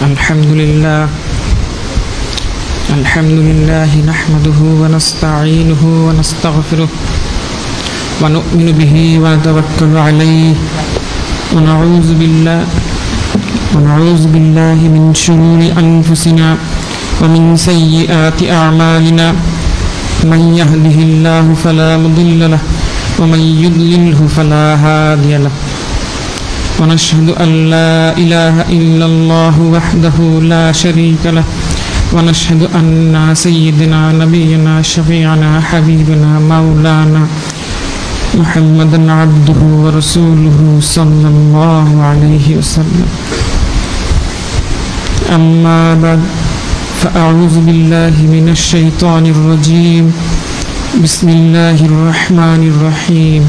الحمد لله نحمده ونستعينه ونستغفره ونؤمن به ونتوكل عليه ونعوذ بالله من شرور أنفسنا ومن سيئات أعمالنا من يهده الله فلا مضل له ومن يضلله فلا هادي له ونشهد أن لا إله إلا الله وحده لا شريك له ونشهد أن سيدنا نبينا شفيعنا حبيبنا مولانا محمدا عبده ورسوله صلى الله عليه وسلم. أما بعد فأعوذ بالله من الشيطان الرجيم. بسم الله الرحمن الرحيم.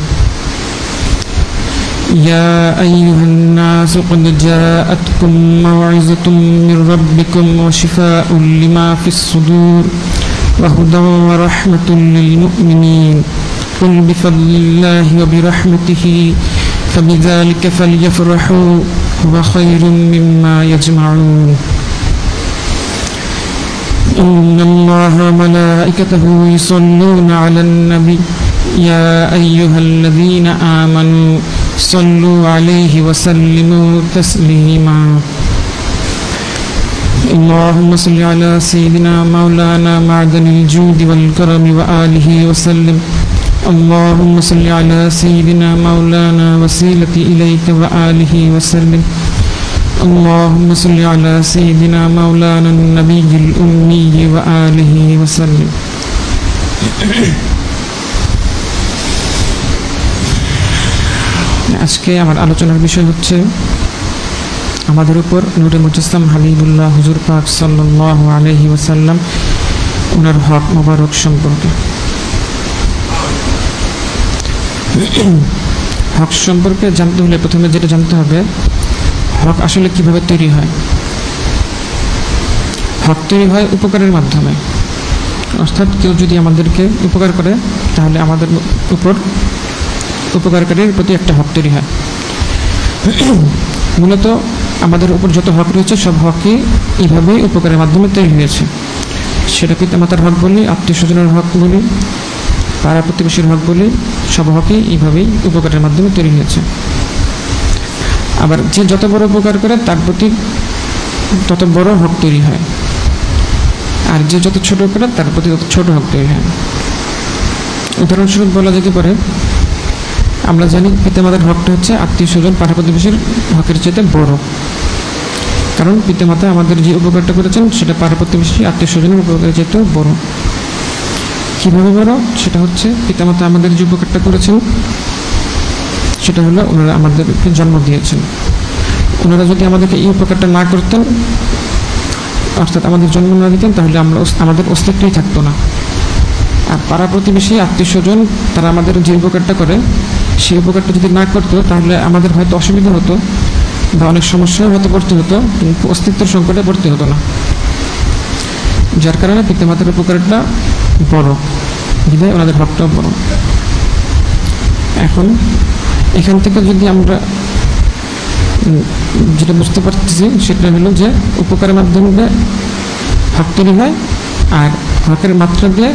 يا أيها الناس قد جاءتكم موعظة من ربكم وشفاء لما في الصدور وهدى ورحمة للمؤمنين. قل بفضل الله وبرحمته فبذلك فليفرحوا هو خير مما يجمعون. إن الله وملائكته يصلون على النبي يا أيها الذين آمنوا صلوا عليه وسلموا تسليما. اللهم صل على سيدنا مولانا معدن الجود والكرم وآله وسلم. اللهم صل على سيدنا مولانا وسيلة إليك وآله وسلم. اللهم صل على سيدنا مولانا النبي الأمي وآله وسلم. আজকে আমার আলোচনার বিষয় হচ্ছে আমাদের উপর নূরে মুজাসসাম হাবিবুল্লাহ হুজুর পাক সাল্লাল্লাহু আলাইহি ওয়াসাল্লাম ওনার হক মোবারক সম্পর্কে। হক সম্পর্কে জানতে হলে প্রথমে যেটা জানতে হবে, হক আসলে কিভাবে তৈরি হয়। হক তৈরি হয় উপকারের মাধ্যমে, অর্থাৎ কেউ যদি আমাদেরকে উপকার করে তাহলে আমাদের উপর উপকারকারীর প্রতি একটা হক তৈরি হয়। মূলত আমাদের উপর যত হক রয়েছে সব হকই এইভাবেই উপকারের মাধ্যমে তৈরি হয়েছে। সেটা পিতামাতার হক বলি, আত্মীয় স্বজনের হক বলি, পাড়া প্রতিবেশীর হক বলি, সব হকই এইভাবেই উপকারের মাধ্যমে তৈরি হয়েছে। আবার যে যত বড় উপকার করে তার প্রতি তত বড় হক তৈরি হয়, আর যে যত ছোট করে তার প্রতি তত ছোট হক তৈরি হয়। উদাহরণস্বরূপ বলা যেতে পারে, আমরা জানি পিতামাতার হকটা হচ্ছে আত্মীয় স্বজন পাড়া প্রতিবেশীর হকের চাইতে বড়, কারণ পিতামাতা আমাদের যে উপকারটা করেছেন সেটা পাড়া প্রতিবেশী আত্মীয় স্বজনের উপকারের চাইতেও বড়। কীভাবে বড়? সেটা হচ্ছে পিতামাতা আমাদের যে উপকারটা করেছেন সেটা হলো ওনারা আমাদেরকে জন্ম দিয়েছেন। ওনারা যদি আমাদেরকে এই উপকারটা না করতেন, অর্থাৎ আমাদের জন্ম না দিতেন, তাহলে আমাদের অস্তিত্বই থাকতো না। আর পাড়া প্রতিবেশী আত্মীয় স্বজন তারা আমাদের যে উপকারটা করে সেই উপকারটা যদি না করতো তাহলে আমাদের হয়তো অসুবিধা হতো বা অনেক সমস্যায় হয়তো পড়তে হতো, কিন্তু অস্তিত্বের সংকটে পড়তে হতো না। যার কারণে পিতামাতার উপকারটা বড়, বিধায় ওনাদের হকটাও বড়। এখন এখান থেকে যদি আমরা যেটা বুঝতে পারতেছি সেটা হলো যে উপকারের মাধ্যমে হক তৈরি হয়, আর হকের মাত্রা দিয়ে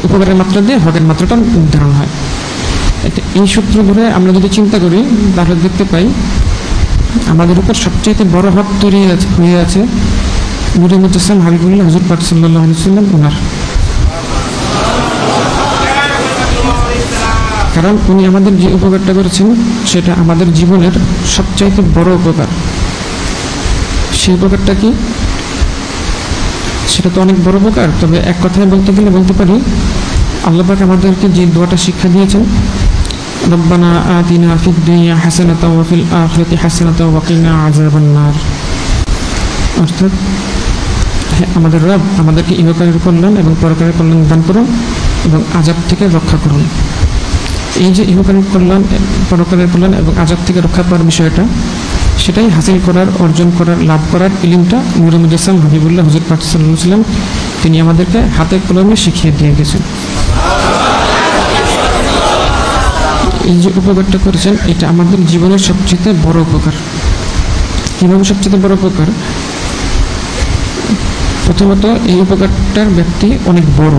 উপকারের মাত্রা দিয়ে হকের মাত্রাটা নির্ধারণ হয়। এই সূত্র ধরে আমরা যদি চিন্তা করি তাহলে দেখতে পাই আমাদের উপর সবচেয়ে বড় হক তৈরি হয়ে আছে নূরে মুজাসসাম হাবিবুল্লাহ হুজুর পাক সাল্লাল্লাহু আলাইহি ওয়াসাল্লাম ওনার। কারণ উনি আমাদের যে উপকারটা করেছেন সেটা আমাদের জীবনের সবচাইতে বড় উপকার। সেই উপকারটা কি? সেটা তো অনেক বড় উপকার, তবে এক কথায় বলতে গেলে বলতে পারি আল্লাহ পাক আমাদেরকে যে দোয়াটা শিক্ষা দিয়েছেন, রব্বানা আতিনা ফিদ দুনিয়া হাসানাতাও ওয়া ফিল আখিরাতি হাসানাতাও ওয়া কিনা আযাবান নার। অর্থাৎ আমাদের রব আমাদেরকে ইহকালের কল্যাণ এবং পরকালের কল্যাণ দান করুন এবং আযাব থেকে রক্ষা করুন। এই যে ইহকালের কল্যাণ, পরকালের কল্যাণ এবং আযাব থেকে রক্ষা পাওয়ার বিষয়টা, সেটাই হাসিল করার, অর্জন করার, লাভ করার ইলমটা নূরে মুজাসসাম হাবিবুল্লাহ হুজুর পাক সাল্লাল্লাহু আলাইহি ওয়াসাল্লাম তিনি আমাদেরকে হাতে কলমে শিখিয়ে দিয়ে গেছেন। এই যে উপকারটা করেছেন এটা আমাদের জীবনের সবচেয়ে বড় উপকার। কীভাবে সবচেয়ে বড় উপকার? প্রথমত এই উপকারটার ব্যক্তি অনেক বড়।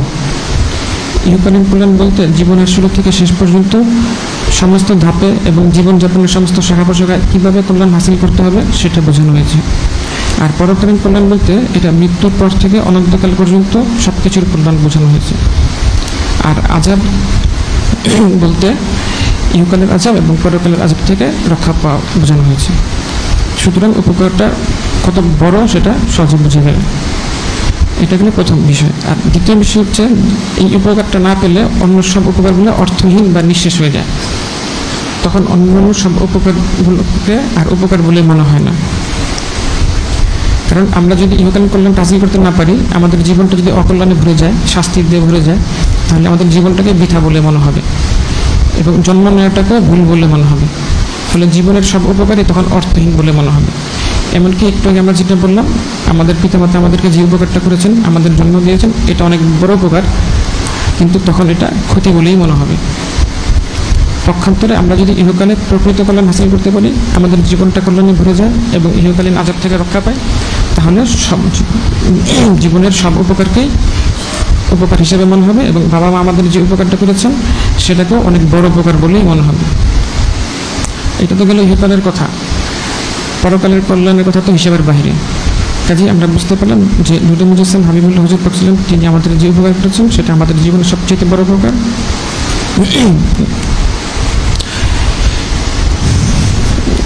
ইহকালীন কল্যাণ বলতে জীবনের শুরু থেকে শেষ পর্যন্ত সমস্ত ধাপে এবং জীবনযাপনের সমস্ত শাখা প্রশাখায় কীভাবে কল্যাণ হাসিল করতে হবে সেটা বোঝানো হয়েছে। আর পরকালীন কল্যাণ বলতে এটা মৃত্যুর পর থেকে অনন্তকাল পর্যন্ত সব কিছুর কল্যাণ বোঝানো হয়েছে। আর আযাব বলতে ইহকালের আযাব এবং পরকালের আযাব থেকে রক্ষা পাওয়া বোঝানো হয়েছে। সুতরাং উপকারটা কত বড় সেটা সহজে বুঝে গেল। এটা গেলে প্রথম বিষয়। আর দ্বিতীয় বিষয় হচ্ছে এই উপকারটা না পেলে অন্য সব উপকারগুলো অর্থহীন বা নিঃশেষ হয়ে যায়। তখন অন্যান্য সব উপকারগুলোকে আর উপকার বলে মনে হয় না। কারণ আমরা যদি ইহকালীন কল্যাণটা হাসিল করতে না পারি, আমাদের জীবনটা যদি অকল্যাণে ভরে যায়, শাস্তি দিয়ে ভরে যায়, তাহলে আমাদের জীবনটাকে বৃথা বলে মনে হবে এবং জন্ম নেওয়াটাকে ভুল বলে মনে হবে। ফলে জীবনের সব উপকারই তখন অর্থহীন বলে মনে হবে। এমনকি একটু আগে আমরা যেটা বললাম, আমাদের পিতামাতা আমাদেরকে যে উপকারটা করেছেন, আমাদের জন্ম দিয়েছেন, এটা অনেক বড় উপকার, কিন্তু তখন এটা ক্ষতি বলেই মনে হবে। পক্ষান্তরে আমরা যদি ইহকালে প্রকৃত কল্যাণ হাসিল করতে পারি, আমাদের জীবনটা কল্যাণে ভরে যায় এবং ইহকালীন আযাব থেকে রক্ষা পাই, তাহলে সব জীবনের সব উপকারকেই উপকার হিসেবে মনে হবে এবং বাবা মা আমাদের যে উপকারটা করেছেন সেটাকেও অনেক বড় উপকার বলেই মনে হবে। এটা তো গেল ইহকালের কথা। পরকালের কল্যাণের কথা তো হিসেবের বাইরে। কাজেই আমরা বুঝতে পারলাম যে নূরে মুজাসসাম হাবিবুল্লাহ হুজুর পাক ছিলেন, তিনি আমাদের যে উপকার করেছেন সেটা আমাদের জীবনের সবচেয়ে বড় উপকার।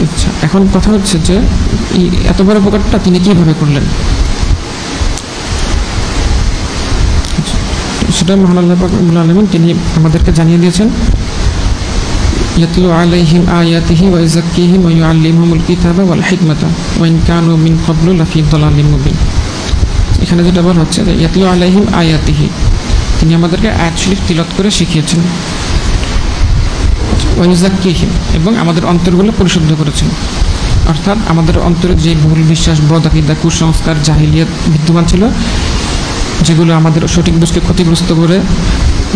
আচ্ছা, এখন কথা হচ্ছে যে এই এত বড় উপকারটা তিনি কিভাবে করলেন, সেটা মহান আল্লাহ পাক রব্বুল আলামিন তিনি আমাদেরকে জানিয়ে দিয়েছেন। ইয়াতলু আলাইহিম আয়াতিহি ওয়া ইউযাক্কিহিম ওয়া ইউআল্লিমুহুমুল কিতাবা ওয়াল হিকমাতা ওয়া ইন কানু মিন ক্বাবলু লাফি দালালিম মুবিন। এখানে যেটা বলা হচ্ছে যে ইয়াতলু আলাইহিম আয়াতিহি, তিনি আমাদেরকে আয়াত শরীফ তিলাওয়াত করে শিখিয়েছেন। ওয়া ইউযাক্কিহিম, এবং আমাদের অন্তরগুলো পরিশুদ্ধ করেছেন। অর্থাৎ আমাদের অন্তরে যে ভুল বিশ্বাস, বদ আকীদা, কুসংস্কার, জাহিলিয়াত বিদ্যমান ছিল, যেগুলো আমাদের সঠিক বুঝকে ক্ষতিগ্রস্ত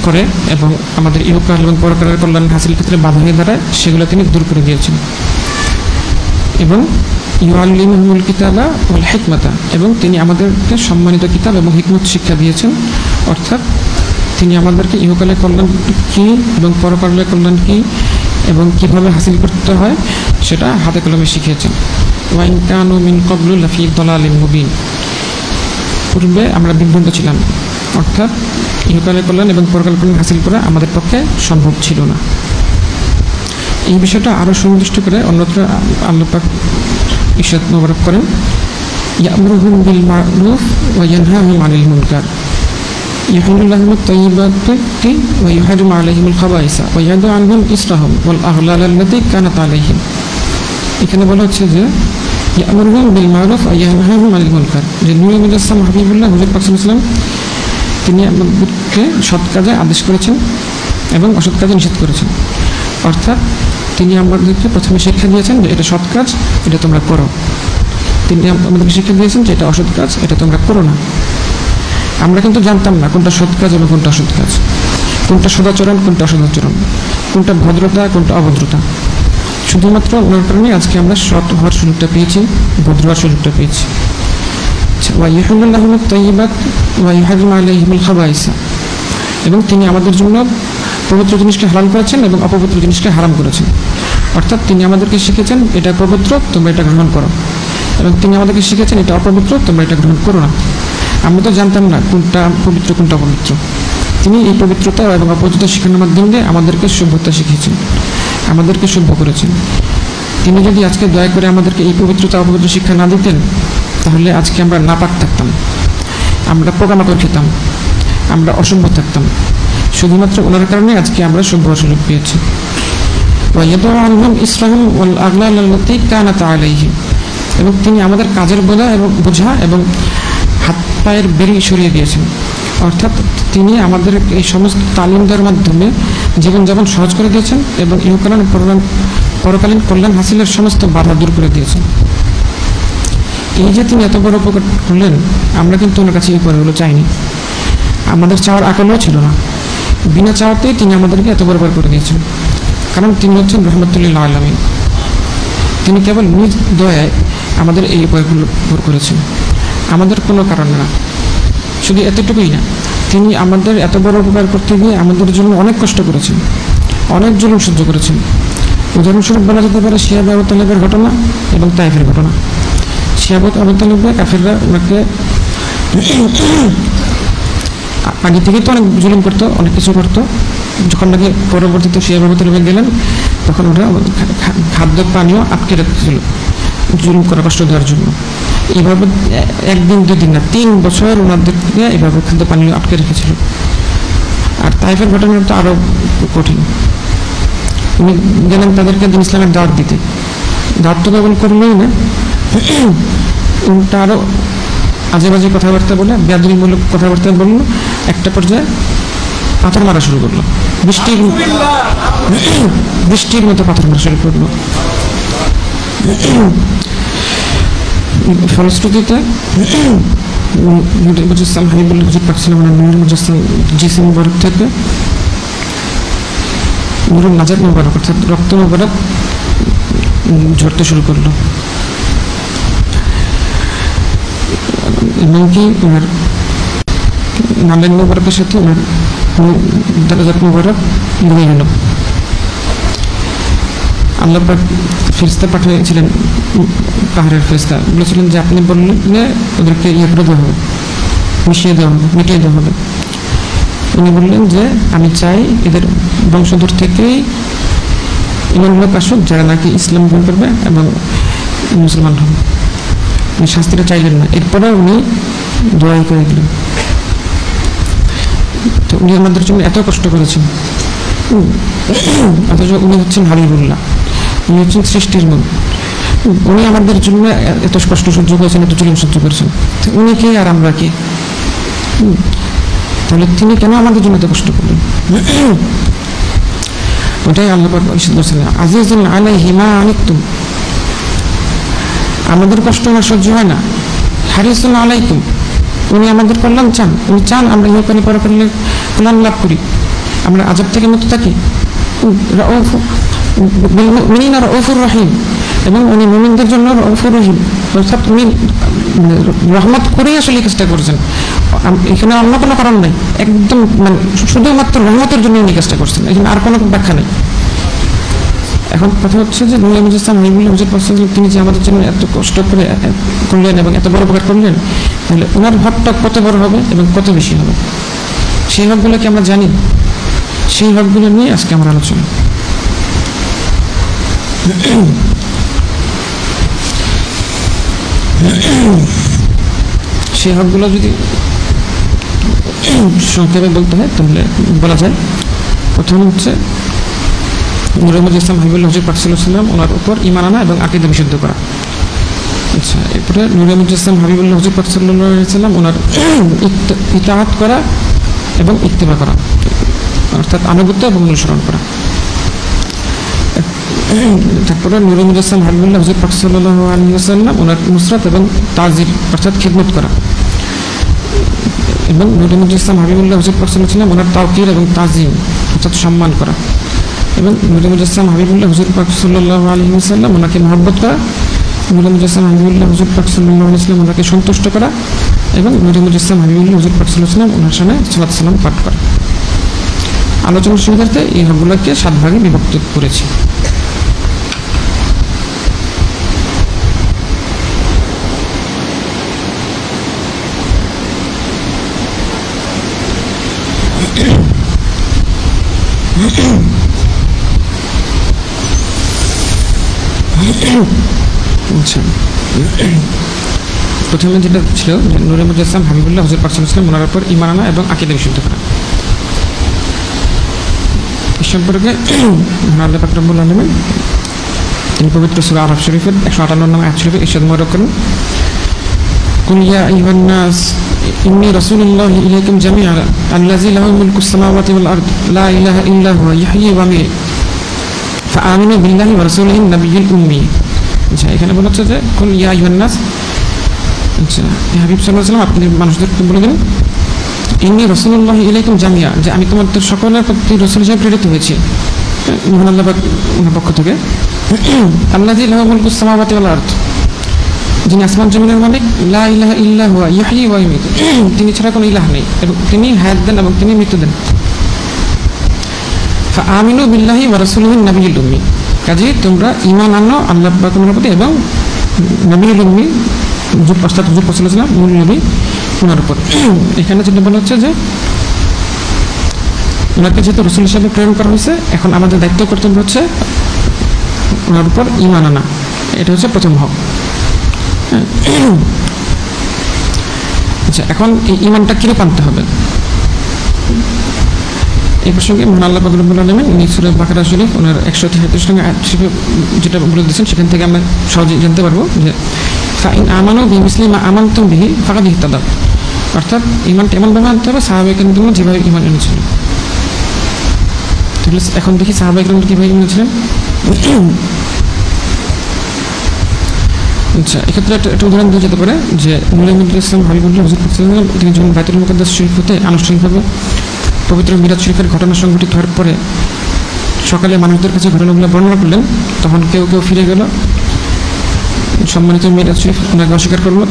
করে এবং আমাদের ইহকাল এবং পরকালের কল্যাণ হাসিল ক্ষেত্রে বাধা হয়ে দাঁড়ায়, সেগুলো তিনি দূর করে দিয়েছেন। এবং ইউআল্লিমুহুমুল কিতাবা ওয়াল হিকমাতা, এবং তিনি আমাদেরকে সম্মানিত কিতাব এবং হিকমত শিক্ষা দিয়েছেন। অর্থাৎ তিনি আমাদেরকে ইহকালের কল্যাণ কী এবং পরকালের কল্যাণ কী এবং কীভাবে হাসিল করতে হয় সেটা হাতে কলমে শিখিয়েছেন। ওয়া ইন কানু মিন ক্বাবলু লাফি দালালিম মুবিন, পূর্বে আমরা বিভ্রান্ত ছিলাম, অর্থাৎ ইহকালের কল্যাণ এবং পরকালের কল্যাণ হাসিল করা আমাদের পক্ষে সম্ভব ছিল না। এই বিষয়টা আরও সুনির্দিষ্ট করে অন্যত্র আল্লাহ পাক ইরশাদ মোবারক করেন, ইয়া'মুরুহুম বিল মা'রুফ ওয়া ইয়ানহাহুম আনিল মুনকার ইউহিল্লু লাহুমুত তাইয়্যিবাতি ওয়া ইউহাররিমু আলাইহিমুল খাবাইসা ওয়া ইয়াদউ আনহুম ইসরাহুম ওয়াল আগলাল আল্লাতী কানাত আলাইহিম। এখানে বলা হচ্ছে যে ইয়া'মুরুহুম বিল মা'রুফ ওয়া ইয়ানহাহুম আনিল মুনকার, যে নূরে মুজাসসাম হাবিবুল্লাহ হুজুর পাক সাল্লাল্লাহু আলাইহি ওয়াসাল্লাম তিনি আমাদেরকে সৎ কাজে আদেশ করেছেন এবং অসৎ কাজে নিষেধ করেছেন। অর্থাৎ তিনি আমাদেরকে প্রথমে শিক্ষা দিয়েছেন যে এটা সৎ কাজ, এটা তোমরা করো। তিনি আমাদেরকে শিক্ষা দিয়েছেন যে এটা অসৎ কাজ, এটা তোমরা করো না। আমরা কিন্তু জানতাম না কোনটা সৎ কাজ এবং কোনটা অসৎ কাজ, কোনটা সদাচরণ কোনটা অসদাচরণ, কোনটা ভদ্রতা কোনটা অভদ্রতা। শুধুমাত্র ওনার কারণে আজকে আমরা সৎ হওয়ার সুযোগটা পেয়েছি, ভদ্র হওয়ার সুযোগটা পেয়েছি। ওয়া ইউহিল্লু লাহুমুত তাইয়্যিবাত ওয়া ইউহাররিমু আলাইহিমুল খাবাইসা, এবং তিনি আমাদের জন্য পবিত্র জিনিসকে হালাল করেছেন এবং অপবিত্র জিনিসকে হারাম করেছেন। অর্থাৎ তিনি আমাদেরকে শিখেছেন এটা পবিত্র, তোমরা এটা গ্রহণ করো, এবং তিনি আমাদেরকে শিখেছেন এটা অপবিত্র, তোমরা এটা গ্রহণ করো না। আমরা তো জানতাম না কোনটা পবিত্র কোনটা অপবিত্র। তিনি এই পবিত্রতা এবং অপবিত্রতা শেখানোর মাধ্যমে আমাদেরকে সভ্যতা শিখিয়েছেন, আমাদেরকে সভ্য করেছেন। তিনি যদি আজকে দয়া করে আমাদেরকে এই পবিত্রতা অপবিত্র শিক্ষা না দিতেন, তাহলে আজকে আমরা নাপাক থাকতাম, আমরা পোকামাকড় খেতাম, আমরা অসভ্য থাকতাম। শুধুমাত্র ওনার কারণে আজকে আমরা সভ্য সুযোগ পেয়েছি। ওয়া ইয়াদউ আনহুম ইসরাহুম ওয়াল আগলাল আল্লাতী কানাত আলাইহিম, এবং তিনি আমাদের কাজের বোঝা এবং হাত পায়ের বেড়ি সরিয়ে দিয়েছেন। অর্থাৎ তিনি আমাদের এই সমস্ত তালিম দেওয়ার মাধ্যমে জীবনযাপন সহজ করে দিয়েছেন এবং ইহকালীন পরকালীন কল্যাণ হাসিলের সমস্ত বাধা দূর করে দিয়েছেন। এই যে তিনি এত বড় উপকার করলেন, আমরা কিন্তু ওনার কাছে এই উপকারগুলো চাইনি, আমাদের চাওয়ার আকালও ছিল না। বিনা চাওয়াতেই তিনি আমাদেরকে এত বড় করে দিয়েছেন, কারণ তিনি হচ্ছেন রহমতুল্লিল আলামিন। তিনি কেবল নিজ দয়ায় আমাদের এই উপায়গুলো ভর করেছেন, আমাদের কোনো কারণ না। শুধু এতটুকুই না, তিনি আমাদের এত বড় উপকার করতে গিয়ে আমাদের জন্য অনেক কষ্ট করেছেন, অনেক জুলুম সহ্য করেছেন। উদাহরণস্বরূপ বলা যেতে পারে শিহাব আবু তালেবের ঘটনা এবং তাইফের ঘটনা। শিহাব আবু তালেবে কাফিররা ওনাকে আগে থেকেই তো অনেক জুলুম করতো, অনেক কিছু করতো। যখন নাকি পরবর্তীতে শিহাব আবু তালেবে গেলেন, তখন ওরা খাদ্য পানীয় আটকে রেখেছিল জুলুম করা, কষ্ট দেওয়ার জন্য। এইভাবে একদিন দুদিন না, 3 বছর ওনাদেরকে এইভাবে খাদ্য পানীয় আটকে রেখেছিল। আর তাইফের ঘটনাটা তো আরো কঠিন। উনি গেলেন তাদেরকে দিন ইসলামের দাওয়াত দিতে, দাওয়াত তো কেবল করলেই না, উল্টা আরো আজে বাজে কথাবার্তা বলে, বেয়াদবিমূলক কথাবার্তা বললো। একটা পর্যায়ে পাথর মারা শুরু করলো, বৃষ্টির মতো পাথর মারা শুরু করলো। ফলশ্রুতিতে মুজাসসাম হাবিবুল্লাহ হুজুর পাক সাল্লাল্লাহু আলাইহি ওয়াসাল্লাম মুজাসসাম জিসিম মুবারক থেকে নূরুন নাজাত মুবারক অর্থাৎ রক্ত মুবারক ঝরতে শুরু করলো। এমনকি ওনার নালেন মুবারকের সাথে ওনার দারাজাত মুবারক লেগে গেল। আল্লাহ পাক ফেরেশতা পাঠিয়েছিলেন, পাহাড়ের ফেরেশতা বলেছিলেন যে আপনি বললে ওদেরকে করে দেওয়া হবে, মিশিয়ে দেওয়া হবে, মিটিয়ে দেওয়া হবে। উনি বললেন যে আমি চাই এদের বংশধর থেকেই ইমানমূলক আসুক, যারা নাকি ইসলাম গ্রহণ করবে এবং মুসলমান হবে। উনি শাস্তিটা চাইলেন না, এরপরে উনি দোয়াই করে দিলেন। তো উনি আমাদের জন্য এত কষ্ট করেছেন, অথচ উনি হচ্ছেন হাবিবুল্লাহ, উনি হচ্ছেন সৃষ্টির মূল। উনি আমাদের জন্য এত কষ্ট সহ্য করেছেন, এত জুলুম সহ্য করেছেন। উনি কে আর আমরা কে? তাহলে তিনি কেন আমাদের জন্য এত কষ্ট করলেন? ওটাই আল্লাহ পাক বলেছেন, আজিজুন আলাইহি মা আনিতুম, আমাদের কষ্ট আমার সহ্য হয় না। হারিসুন আলাইকুম, উনি আমাদের কল্যাণ চান, উনি চান আমরা ইহকালে পরকালে কল্যাণ লাভ করি, আমরা আযাব থেকে মুক্ত থাকি। রাউফুর রহিম, এবং উনি মুমিনদের জন্য রাউফুর রহিম, অর্থাৎ উনি রহমত করেই আসলে কাজটা করেছেন। এখানে অন্য কোনো কারণ নেই, একদম মানে শুধুমাত্র রহমতের জন্য উনি কাজটা করছেন, এখানে আর কোনো ব্যাখ্যা নেই। এখন কথা হচ্ছে যে নূর মুজাসসাম হাবিবুল্লাহ হুজুর পাক সাল্লাল্লাহু আলাইহি ওয়াসাল্লাম তিনি যে আমাদের জন্য এত কষ্ট করে করলেন এবং এত বড় উপকার করলেন, তাহলে ওনার হকটা কত বড় হবে এবং কত বেশি হবে, সেই হকগুলোকে আমরা জানি। সেই হকগুলো নিয়ে আজকে আমার আলোচনা। সেই হকগুলো যদি সংক্ষেপে বলতে হয় তাহলে বলা যায়, প্রথম হচ্ছে নূর মুজাসসাম হাবিবুল্লাহ হুজুর পাক সাল্লাল্লাহু আলাইহি ওয়াসাল্লাম ওনার উপর ঈমান আনা এবং আকীদা বিশুদ্ধ করা। আচ্ছা, এরপরে নূর মুজাসসাম হাবিবুল্লাহ হুজুর পাক সাল্লাল্লাহু আলাইহি ওয়াসাল্লাম ওনার ইতাআত করা এবং ইত্তেবা করা, অর্থাৎ আনুগত্য এবং অনুসরণ করা। তারপরে নূর মুজাসসাম হাবিবুল্লাহ হুজুর পাক সাল্লাল্লাহু আলাইহি ওয়াসাল্লাম ওনার নুসরাত এবং তাজিম অর্থাৎ খিদমত করা, এবং নূর মুজাসসাম হাবিবুল্লাহ হুজুর পাক সাল্লাল্লাহু আলাইহি ওয়াসাল্লাম ওনার তাওকীর এবং তাজিম অর্থাৎ সম্মান করা, এবং নূর মুজাসসাম হাবিবুল্লাহ হুজুর পাক সাল্লাল্লাহু আলাইহি ওয়াসাল্লাম ওনাকে মহব্বত করা, নূর মুজাসসাম হাবিবুল্লাহ হুজুর পাক সাল্লাল্লাহু আলাইহি ওয়াসাল্লাম ওনাকে সন্তুষ্ট করা, এবং নূর মুজাসসাম হাবিবুল্লাহ হুজুর পাক সাল্লাল্লাহু আলাইহি ওয়াসাল্লাম ওনার সামনে সালাত সালাম পাঠ করা। আলোচনার সুবিধার্থে এই হকগুলোকে 7 ভাগে বিভক্ত করেছি। আচ্ছা, প্রথমে যেটা ছিল যে নূর মুজাসসাম হাবিবুল্লাহ হুজুর পাক সাল্লাল্লাহু আলাইহি ওয়াসাল্লাম ওনার উপর ঈমান আনা এবং আকীদা বিশুদ্ধ করা। এই সম্পর্কে আল্লাহ পাক রব্বুল আলামিন তিনি পবিত্র সূরা আরাফ শরীফের 158 নম্বর আয়াত শরীফে ইরশাদ মোবারক করেন, কুল ইয়া আইয়ুহান নাস ইন্নী রাসূলুল্লাহি ইলাইকুম জামিআন আল্লাযী লাহু মুলকুস সামাওয়াতি ওয়াল আরদ লা ইলাহা ইল্লা হুয়া ইহয়ী ওয়া ইউমীত ফাআমিনু বিল্লাহি ওয়া রাসূলিহিন নাবিয়্যিল উম্মি। আচ্ছা, এখানে বলা হচ্ছে যে কুল ইয়া আইয়ুহান নাস, আচ্ছা হাবিব সাল্লাল্লাহু আলাইহি ওয়াসাল্লাম আপনি মানুষদেরকে বলে দিন, ইন্নী রাসূলুল্লাহি ইলাইকুম জামিআ, যে আমি তোমাদের সকলের প্রতি রাসূল হিসেবে প্রেরিত হয়েছি মহান আল্লাহ পাক ওনার পক্ষ থেকে। আল্লাযী লাহু মুলকুস সামাওয়াতি ওয়াল আরদ, যিনি আসমান জমিনের মালিক, লা ইলাহা ইল্লা হুয়া ইহয়ি ওয়া ইউমীতু, তিনি ছাড়া কোনো ইলাহ নেই এবং তিনি হায়াত দেন এবং তিনি মৃত্যু দেন। ফাআমিনু বিল্লাহি ওয়া রাসূলিহিন নাবিয়্যিল উম্মি, কাজেই তোমরা ঈমান আনো আল্লাহ পাকের প্রতি এবং নবীল উম্মি হুজুর পাক সাল্লাল্লাহু আলাইহি ওয়াসাল্লাম নবী ওনার উপর। এখানে যেটা বলা হচ্ছে যে ওনাকে যেহেতু রাসূল হিসেবে প্রেরণ করা হয়েছে, এখন আমাদের দায়িত্ব কর্তব্য হচ্ছে ওনার উপর ঈমান আনা। এটা হচ্ছে প্রথম হক। আচ্ছা, এখন এই ঈমানটা কিরূপ আনতে হবে এই প্রসঙ্গে মহান আল্লাহ পাক রব্বুল আলামিন সূরা বাকারা শরীফ ওনার 133 নং আয়াত শরীফে যেটা বলে দিয়েছেন, সেখান থেকে আমরা সহজেই জানতে পারবো যে ফাইন আমানু বিমিসলি মা আমানতুম বিহি ফাকাদ ইহতাদাউ, অর্থাৎ ঈমানটা এমনভাবে আনতে হবে সাহাবায়ে কেরাম যেভাবে ঈমান এনেছিলেন। তাহলে এখন দেখি সাহাবায়ে কেরাম কীভাবে ঈমান এনেছিলেন। আচ্ছা, এক্ষেত্রে একটা উদাহরণ দেওয়া যেতে পারে যে নূরে মুহাম্মদ ইসলাম হাবিবুল্লাহ হুজুর তিনি যখন বাইতুল মুকাদ্দাস শরীফ হতে আনুষ্ঠানিকভাবে পবিত্র মিরাজ শরীফের ঘটনা সংঘটিত হওয়ার পরে সকালে মানুষদের কাছে ঘটনাগুলো বর্ণনা করলেন, তখন কেউ কেউ ফিরে গেল, সম্মানিত মিরাজ শরীফ ওনাকে অস্বীকার করলো,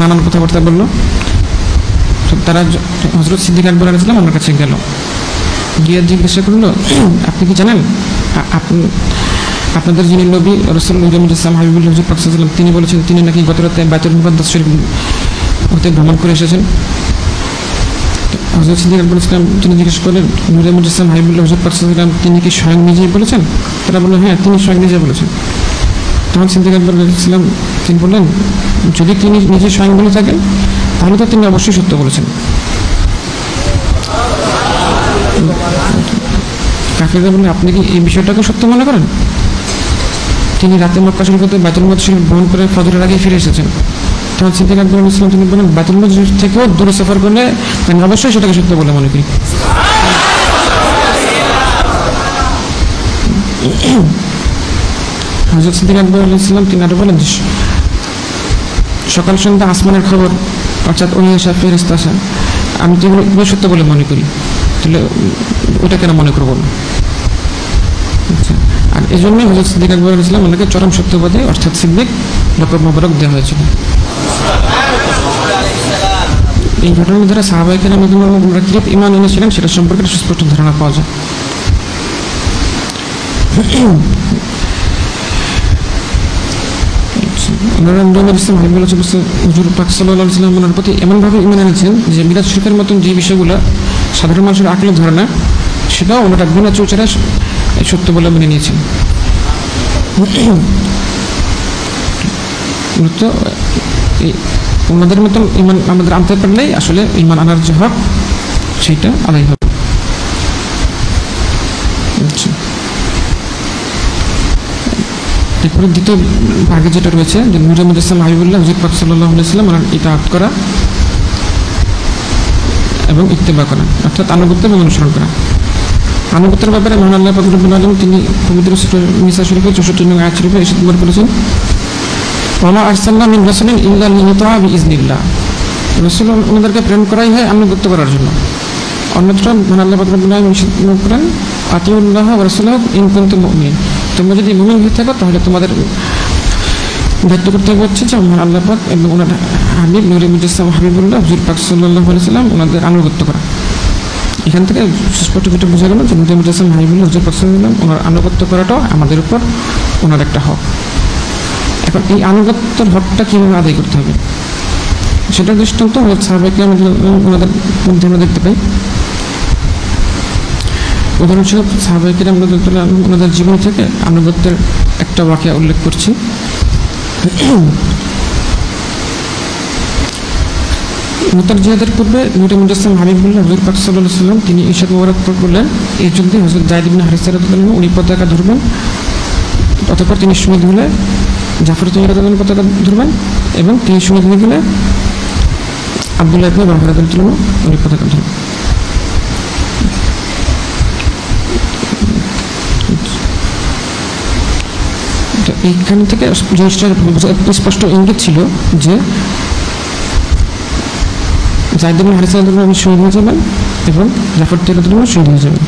নানান কথাবার্তা বললো। তারা হযরত সিদ্দিক আকবর আলাইহিস সালাম ওনার কাছে গেল, গিয়ে জিজ্ঞাসা করলো, আপনি কি জানেন আপনাদের যিনি নবী রাসূল ইসলাম হাবিবুল্লাহ হুজুর পাক সাল্লাল্লাহু আলাইহি ওয়াসাল্লাম তিনি বলেছেন তিনি নাকি গত রাতে বাইতুল মুকাদ্দাস শরীফ হতে ভ্রমণ করে এসেছেন। হযরত সিদ্দিক আকবর ইসলাম তিনি জিজ্ঞেস করলেন, নূরে মুহাম্মদ ইসলাম হাবিবুল্লাহ হুজুর পাক সাল্লাল্লাহু আলাইহি ওয়াসাল্লাম তিনি কি স্বয়ং নিজেই বলেছেন? তারা বলল, হ্যাঁ তিনি স্বয়ং নিজে বলেছেন। তখন সিদ্দিক আকবর ইসলাম তিনি বললেন, যদি তিনি নিজে স্বয়ং বলে থাকেন তাহলে তো তিনি অবশ্যই সত্য বলেছেন। কাফিররা বললেন, আপনি কি এই বিষয়টাকে সত্য মনে করেন? তিনি রাতে মক্কা শরীফ হতে বাইতুল মুকাদ্দাস শরীফ ভ্রমণ করে ফজরের আগে ফিরে এসেছেন। তখন সিদ্দিক আকবর ইসলাম তিনি বলেন, বাইতুল মুকাদ্দাস শরীফ থেকেও দূরে সফর করলে আমি অবশ্যই সেটাকে সত্য বলে মনে করি। হযরত সিদ্দিক আকবর ইসলাম তিনি আরো বলেন, সকাল সন্ধ্যা আসমানের খবর অর্থাৎ ওহী আসা, ফেরেশতা আসা, আমি তো এগুলো সত্য বলে মনে করি, তাহলে ওটা কেন মনে করবো না? আচ্ছা, আর এই জন্যই হযরত সিদ্দিক আকবর ইসলাম ওনাকে চরম সত্যবাদী অর্থাৎ সিদ্দিক লকব মোবারক দেওয়া হয়েছিল। এই ঘটনার দ্বারা সাহাবায়ে কেরাম ওনারা কিরূপ ঈমান এনেছিলেন সেটা সম্পর্কে সুস্পষ্ট ধারণা পাওয়া যায়। ওনারা নূরে ইসলাম হাবিবুল্লাহ হুজুর পাক সাল্লাল্লাহু আলাইহি ওয়াসাল্লাম ওনার প্রতি এমনভাবে ঈমান এনেছেন যে মিরাজ শরীফের মতন যে বিষয়গুলো সাধারণ মানুষের আকলে ধরে না, সেটাও ওনারা বিনা চৌচারা সত্য বলে মেনে নিয়েছেন। ওনাদের মতন ঈমান আমাদের আনতে পারলেই আসলে ঈমান আনার যে হক সেইটা আদায় হবে। এরপরে দ্বিতীয় ভাগে যেটা রয়েছে যে নূরে মুহাম্মদ ইসলাম হাবিবুল্লাহ হুজুর পাক সাল্লাল্লাহু আলাইহি ওয়াসাল্লাম ওনার ইতাআত করা এবং ইত্তেবা করা, অর্থাৎ আনুগত্য এবং অনুসরণ করা। আনুগত্যের ব্যাপারে মহান আল্লাহ পাক রব্বুল আলামিন তিনি পবিত্র সূরা নিসা শরীফের 64 নং আয়াত শরীফে এসে বলেছেন, ওয়া মা আরসালনা মিন রাসূলিন ইল্লা লিইউতাআ বিইজনিল্লাহ, রাসূল ওনাদেরকে প্রেরণ করাই হয় আনুগত্য করার জন্য। অন্যত্র মহান আল্লাহ পাক রব্বুল আলামিন নিষেধ করেন, আতিউল্লাহ ওয়া রাসূলাহু ইন কুনতুম মুমিনিন, তোমরা যদি মুমিন হয়ে থাকো তাহলে তোমাদের দায়িত্ব করতে হচ্ছে যে মহান আল্লাহ পাক এবং ওনার হাবিব নূরে মুহাম্মদ ইসলাম হাবিবুল্লাহ হুজুর পাক সাল্লাল্লাহু আলাইহি ওয়াসাল্লাম ওনাদের আনুগত্য করা। এখান থেকে সুস্পষ্ট যেটা বোঝা গেল যে নূরে মুহাম্মদ ইসলাম হাবিবুল্লাহ হুজুর পাক সাল্লাল্লাহু আলাইহি ওয়াসাল্লাম ওনার আনুগত্য করাটাও আমাদের উপর ওনার একটা হক। এখন এই আনুগত্যের হকটা কীভাবে আদায় করতে হবে সেটার দৃষ্টান্ত সাহাবায়ে কেরাম ওনাদের মধ্যে আমরা দেখতে পাই। উদাহরণস্বরূপ সাহাবায়ে কেরাম ওনাদের জীবন থেকে আনুগত্যের একটা ওয়াকিয়া উল্লেখ করছি। মুতার জিহাদের পূর্বে নূরে মুহাম্মদ ইসলাম হাবিবুল্লাহ হুজুর পাক সাল্লাল্লাহু আলাইহি ওয়াসাল্লাম তিনি ইরশাদ মোবারক করলেন, এই যুদ্ধে হযরত যায়েদ ইবনে হারিসা রাদিয়াল্লাহু আনহু উনি পতাকা ধরবেন, অতঃপর তিনি শহীদ হলে জাফর রাদিয়াল্লাহু আনহু পতাকা ধরবেন এবং তিনি শহীদ হয়ে গেলে আব্দুল্লাহ ইবনে রাওয়াহা রাদিয়াল্লাহু আনহু উনি পতাকা ধরবেন। এইখান থেকে স্পষ্ট ইঙ্গিত ছিল যে যায়েদ ইবনে হারিসা রাদিয়াল্লাহু আনহু শহীদ হয়ে যাবেন এবং জাফর রাদিয়াল্লাহু আনহু শহীদ হয়ে যাবেন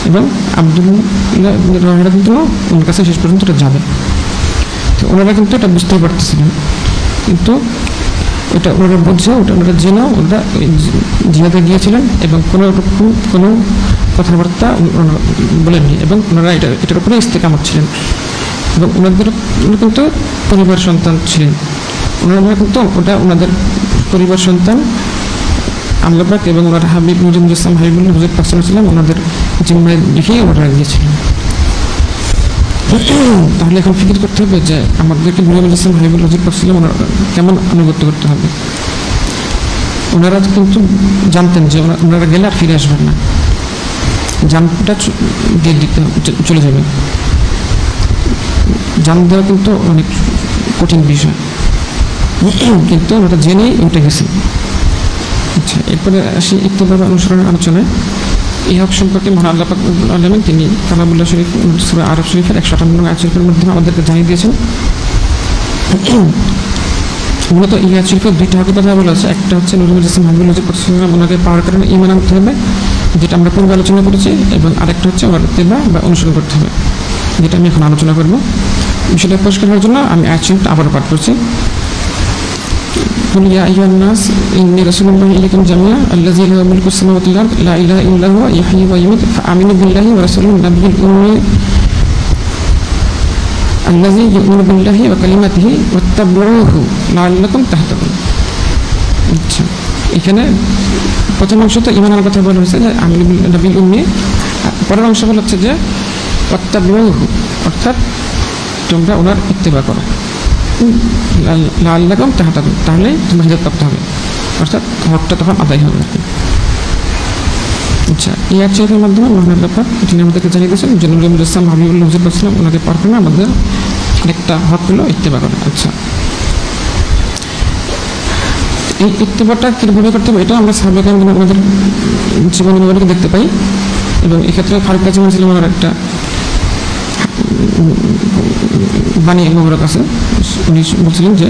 এবং আব্দুল্লাহ ইবনে রাওয়াহা রাদিয়াল্লাহু আনহু ওনার কাছে শেষ পর্যন্ত যাবে। তো ওনারা কিন্তু এটা বুঝতে পারতেছিলেন, কিন্তু ওটা ওনারা বুঝছে, ওটা ওনারা জেনেও ওনারা জিহাদে গিয়েছিলেন এবং কোনো কথাবার্তা বলেননি, এবং ওনারা এটার উপরে ইস্তেকামত ছিলেন। এবং ওনারা কিন্তু পরিবার সন্তান ছিলেন, ওনারা কিন্তু ওটা ওনাদের পরিবার সন্তান আল্লাহ পাক এবং ওনার হাবিব নজরুল ইসলাম হাবিবুল্লাহ হুজুর পাক সাল্লাল্লাহু আলাইহি ওয়াসাল্লাম ওনাদের জিম্মায় লিখেই ওনারা গিয়েছিলেন। তাহলে এখন ফিকির করতে হবে যে আমাদেরকে নজরুল ইসলাম হাবিবুল্লাহ হুজুর পাক সাল্লাল্লাহু আলাইহি ওয়াসাল্লাম কেমন আনুগত্য করতে হবে। ওনারা কিন্তু জানতেন যে ওনারা গেলে আর ফিরে আসবেন না, জানটা দিয়ে দিতে চলে যাবে। জান দেওয়া কিন্তু অনেক কঠিন বিষয়, কিন্তু ওটা জেনেই উঠে গেছে। আচ্ছা, এরপরে আসি ইত্তেবা অনুসরণের আলোচনায়। এই হক সম্পর্কে মহান আল্লাহ পাক রব্বুল আলামিন তিনি কালামুল্লাহ শরীফ সূরা আরাফ শরীফের 158 নং আয়াত শরীফের মাধ্যমে আমাদেরকে জানিয়ে দিয়েছেন। মূলত এই আয়াত শরীফে দুইটা হকের কথা বলা আছে। একটা হচ্ছে নজরুল ইসলাম হাবিবুল্লাহ ওনাকে পাওয়ার কারণে ঈমান আনতে হবে, যেটা আমরা পূর্বে আলোচনা করেছি, এবং আরেকটা হচ্ছে ওনার ইত্তেবা বা অনুসরণ করতে হবে, যেটা আমি এখন আলোচনা করবো। বিষয়টা পরিষ্কার হওয়ার জন্য আমি আয়াত শরীফটা আবারও পাঠ করছি। قل يا أيها الناس إني رسول الله إليكم جميعا الذي له ملك السماوات والأرض لا إله إلا هو يحيي ويميت فآمنوا بالله ورسوله النبي الأمي الذي يؤمن بالله وكلماته واتبعوه لعلكم تهتدون। আচ্ছা, এখানে প্রথম অংশ তো ঈমানের কথা বলা হয়েছে যে আমিনু বিল উম্মি, পরের অংশ বলা হচ্ছে যে ওয়াত্তাবিউহু, অর্থাৎ তোমরা ওনার ইত্তেবা করো, লাআল্লাকুম তাহতাদুন, তাহলে তোমরা হিদায়াত প্রাপ্ত হবে, অর্থাৎ হকটা তখন আদায় হবে। আচ্ছা, এই আয়াত শরীফের মাধ্যমে মহান আল্লাহ পাক তিনি আমাদেরকে জানিয়ে দিয়েছেন যে নজরুল ইসলাম হাবিবুল্লাহ হুজুর পাক সাল্লাল্লাহু আলাইহি ওয়াসাল্লাম ওনাকে পার করে আমাদের আরেকটা হক হলো ইত্তেবা করা। আচ্ছা, এই ইত্তেবাটা কীভাবে করতে হবে এটা আমরা সাহাবায়ে কেরাম আমাদের জীবনীগুলোকে দেখতে পাই, এবং এক্ষেত্রে ফারুক কাজী মুসলিম ওনার একটা বাণী মুবারক আছে। উনি বলছিলেন যে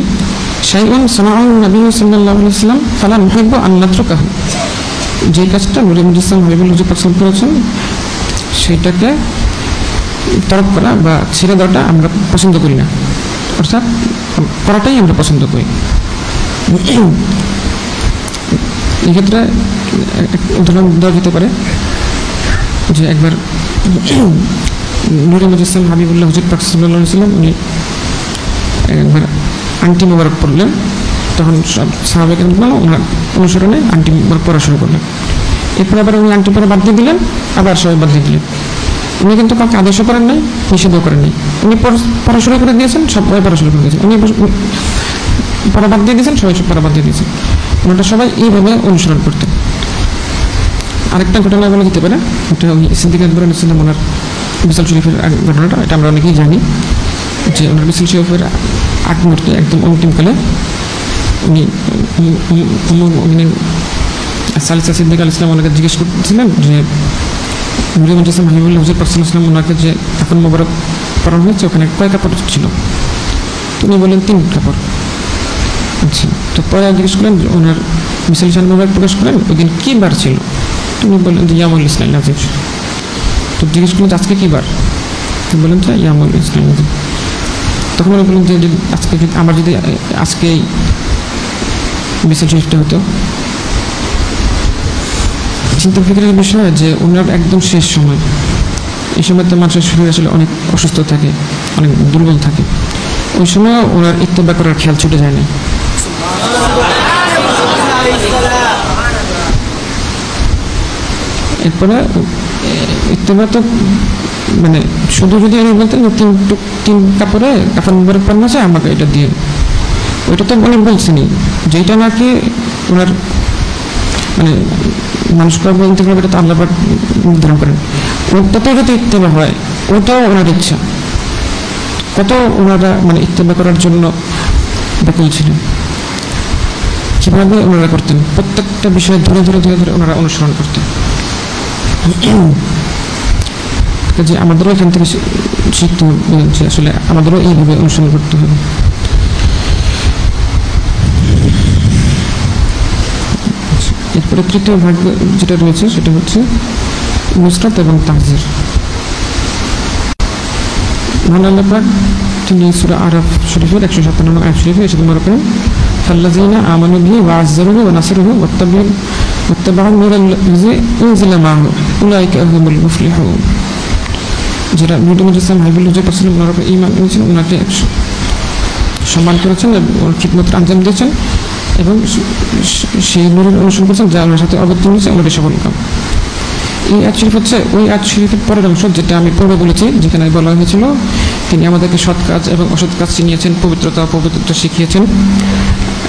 শাইউন সানাউ নবী সাল্লাল্লাহু আলাইহি ওয়াসাল্লাম ফালা নুহিব্বু আন নাতরুকাহু, যে কাজটা নজরুল ইসলাম হাবিবুল্লাহ হুজুর পাক সাল্লাল্লাহু করেছেন সেটাকে তরক করা বা ছেড়ে দেওয়াটা আমরা পছন্দ করি না, অর্থাৎ করাটাই আমরা পছন্দ করি। এক্ষেত্রে উদাহরণ দেওয়া যেতে পারে যে একবার নূরে মুজাসসাম হাবিবুল্লাহ হুজুর পাক সাল্লাল্লাহু আলাইহি ওয়াসাল্লাম উনি একবার আংটি মোবারক পরলেন, তখন সব সাহাবায়ে কেরাম ওনার অনুসরণে আংটি মোবারক পরা শুরু করলেন। এরপর আবার উনি আংটি পরা বাদ দিয়ে দিলেন, আবার সবাই বাদ দিয়ে দিলেন। উনি কিন্তু কাউকে আদেশও করেন নাই, নিষেধও করেন নাই, উনি পড়া শুরু করে দিয়েছেন, সবাই পড়া শুরু করে দিয়েছেন, উনি পড়া বাদ দিয়ে দিয়েছেন, সবাই সব পড়া বাদ দিয়ে দিয়েছেন। ওনারা সবাই এইভাবে অনুসরণ করতেন। আরেকটা ঘটনা বলা যেতে পারে, ওটা ওই সিদ্দিক আকবর আলাইহিসসালাম ওনার বিশাল শরীফের ঘটনাটা, এটা আমরা অনেকেই জানি যে ওনার বিশাল শরীফের আগ মুহূর্তে একদম অন্তিমকালে উনি সালিসা সিদ্দিক আলাইহিস সালাম ওনাকে জিজ্ঞেস করছিলেন যে নূরে মুজাসসাম হাবিবুল্লাহ হুজুর পাক সাল্লাল্লাহু আলাইহি ওয়াসাল্লাম ওনাকে যে কাফন মোবারক পরানো হয়েছে ওখানে কয় কাপড় ছিল? তিনি বলেন 3 কাপড়। আচ্ছা, তো পরে জিজ্ঞেস করলেন ওনার মিসাল শান মোবারক প্রকাশ করেন ওই দিন কী বার ছিল? তিনি বললেন যে ইয়ামুল ইসলাম আজিম। তো জিজ্ঞেস করলেন আজকে কী বার? তিনি বলেন যে ইয়ামুল ইসলাম আজিম। তখন উনি বললেন যে আজকে আমার যদি আজকে মিসাল শরীফটা হতো। চিন্তা ফিকিরের বিষয় যে ওনার একদম শেষ সময়, এই সময় তো মানুষের শরীর আসলে অনেক অসুস্থ থাকে, অনেক দুর্বল থাকে, ওই সময় ওনার ইত্তেবা করার খেয়াল ছুটে যায় না। এরপরে ইত্তেবা তো মানে শুধু যদি উনি বলতেন যে 3 কাপড়ে কাফন মোবারক পরানো আছে আমাকে এটা দিয়ে, ওইটা তো উনি বলছেনই, যেটা নাকি ওনার মানে মানুষ বলতে পারবে এটা তো আল্লাহ পাক নির্ধারণ করেন, ওটাতেও যদি ইত্তেবা হয় ওটাও ওনার ইচ্ছা। কত ওনারা মানে ইত্তেবা করার জন্য ব্যাকুল ছিলেন, কীভাবে ওনারা করতেন, প্রত্যেকটা বিষয়ে ধরে ধরে ধরে ধরে ওনারা অনুসরণ করতেন। যে আমাদেরও এখান থেকে শিখতে হবে যে আসলে আমাদেরও এইভাবে অনুসরণ করতে হবে। এরপরে তৃতীয় ভাগ যেটা রয়েছে সেটা হচ্ছে নুসরাত এবং তাহজির। মহান আল্লাহ পাক তিনি সূরা আরাফ শরীফের 157 নম্বর আয়াত শরীফে এসে তোমরা করেন ফাল্লাযিনা আমানু বিহি ওয়া আযযারুহু ওয়া নাসারুহু ওয়াত্তাবাউ নূরাল্লাযী উনজিলা মা'হু উলাইকা হুমুল মুফলিহুন। যারা নূর মুজাসসাম হাবিবুল্লাহ হুজুর পাক সাল্লাল্লাহু আলাইহি ওয়া সাল্লাম ঈমান এনেছেন, ওনাকে সম্মান করেছেন এবং ওর খিদমতের আঞ্জাম দিয়েছেন এবং সেই নূরের অনুসরণ করেছেন যা আল্লাহর সাথে অবতীর্ণ হয়েছে, ওনাদের সফল কাম। এই আয়াত শরীফ হচ্ছে ওই আয়াত শরীফের পরের অংশ যেটা আমি পূর্বে বলেছি, যেখানে বলা হয়েছিল তিনি আমাদেরকে সৎ কাজ এবং অসৎ কাজ চিনিয়েছেন, পবিত্রতা অপবিত্রতা শিখিয়েছেন,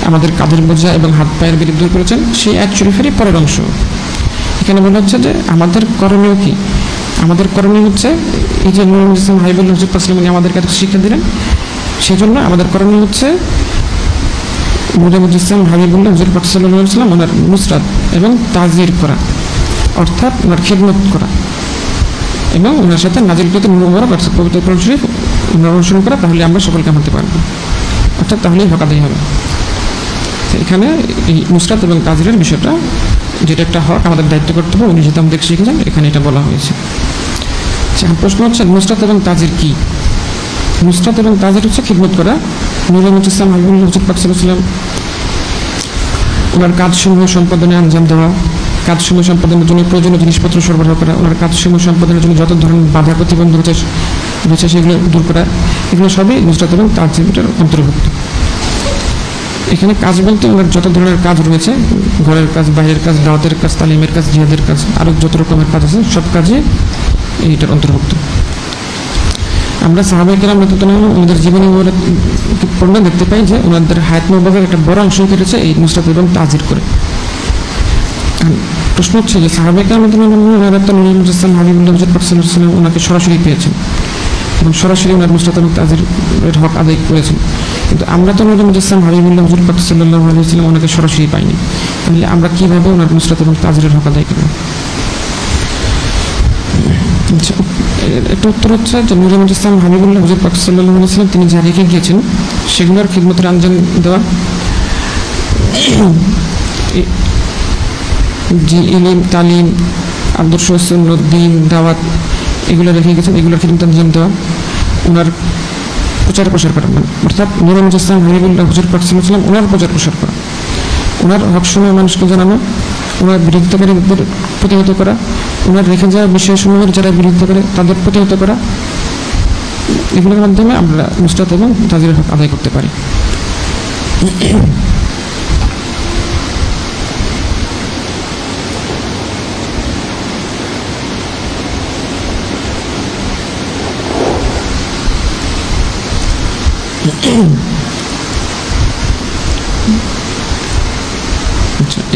আমাদের কাঁধের বোঝা এবং হাত পায়ের বিরুদ্ধে দূর করেছেন। সেই আয়াত শরীফেরই পরের অংশ এখানে বলা হচ্ছে যে আমাদের করণীয় কি। আমাদের করণীয় হচ্ছে এই যে নূর মুজাসসাম হাবিবুল্লাহ হুজুর পাক সাল্লাল্লাহু আলাইহি ওয়া সাল্লাম আমাদেরকে শিক্ষা দিলেন, সেই জন্য আমাদের করণীয় হচ্ছে নূর মুজাসসাম হাবিবুল্লাহ হুজুর পাক সাল্লাল্লাহু আলাইহি ওয়া সাল্লাম ওনার নুসরাত এবং তাজির করা, অর্থাৎ ওনার খিদমত করা এবং ওনার সাথে নাজিলকৃত নূর মুবারক অর্থাৎ পবিত্র কোরআন শরীফ অনুসরণ করা, তাহলে আমরা সকলকে মানতে পারবো, অর্থাৎ তাহলেই হক আদায় হবে। এখানে এই নুসরাত এবং তাজিরের বিষয়টা যেটা একটা হক, আমাদের দায়িত্ব করতে হবে, উনি যেটা আমাদের শিখেছেন এখানে এটা বলা হয়েছে। এখন প্রশ্ন হচ্ছে নুসরাত এবং তাজির কি? নুসরাত এবং তাজির হচ্ছে খিদমত করা। নূর মুজাসসাম হাবিবুল্লাহ হুজুর পাক সাল্লাল্লাহু আলাইহি ওয়া সাল্লাম ওনার কাজসমূহ সম্পাদনে আঞ্জাম দেওয়া, কাজসমূহ সম্পাদনের জন্য প্রয়োজনীয় জিনিসপত্র সরবরাহ করা, ওনার কাজসমূহ সম্পাদনের জন্য যত ধরনের বাধা প্রতিবন্ধক রয়েছে সেগুলো দূর করা, এগুলো সবই নুসরাত এবং তাজিরের অন্তর্ভুক্ত। এখানে কাজ বলতে ওনার যত ধরনের কাজ রয়েছে, ঘরের কাজ, বাইরের কাজ, দাওয়াতের কাজ, তালিমের কাজ, জিহাদের কাজ, আরও যত রকমের কাজ আছে সব কাজে এইটার অন্তর্ভুক্ত। আমরা সাহাবায়ে কেরাম রাদিয়াল্লাহু আনহুম ওনাদের জীবনী পড়লে দেখতে পাই যে ওনাদের হায়াত মুবারকের একটা বড় অংশ কেটেছে এই নুসরাত এবং তাজির করে। প্রশ্ন হচ্ছে যে সাহাবায়ে কেরাম রাদিয়াল্লাহু আনহুম নূর মুজাসসাম হাবিবুল্লাহ হুজুর পাক সাল্লাল্লাহু আলাইহি ওয়াসাল্লাম ওনাকে সরাসরি পেয়েছেন এবং সরাসরি ওনার নুসরাত এবং তাজিরের হক আদায় করেছেন, কিন্তু আমরা তো নূর মুজাসসাম হাবিবুল্লাহ হুজুর পাক সাল্লাল্লাহু আলাইহি ওয়াসাল্লাম ওনাকে সরাসরি পাইনি, তাহলে আমরা কীভাবে ওনার নুসরাত এবং তাজিরের হক আদায় করব? একটা উত্তর হচ্ছে যে নূর মুজাসসাম হাবিবুল্লাহ হুজুর পাক সাল্লাল্লাহু আলাইহি ওয়াসাল্লাম তিনি যা রেখে গিয়েছেন সেগুলোর খিদমতের আঞ্জাম দেওয়া, যে ইলম, তালিম, আদর্শ, সুন্নাত, দ্বীন, দাওয়াত এগুলো রেখে গেছেন, এগুলোর খিদমতের আঞ্জাম দেওয়া, ওনার প্রচার প্রসার করা, অর্থাৎ নূর মুজাসসাম হাবিবুল্লাহ হুজুর পাক সাল্লাল্লাহু আলাইহি ওয়াসাল্লাম ওনার প্রচার প্রসার করা, ওনার হকসমূহ মানুষকে জানানো, ওনার বিরোধিতাকারীদের প্রতিহত করা, ওনার রেখে যাওয়া বিষয়সমূহের যারা বিরোধিতা করে তাদের প্রতিহত করা, এগুলোর মাধ্যমে আমরা নুসরাত এবং তাজিরের হক আদায় করতে পারি।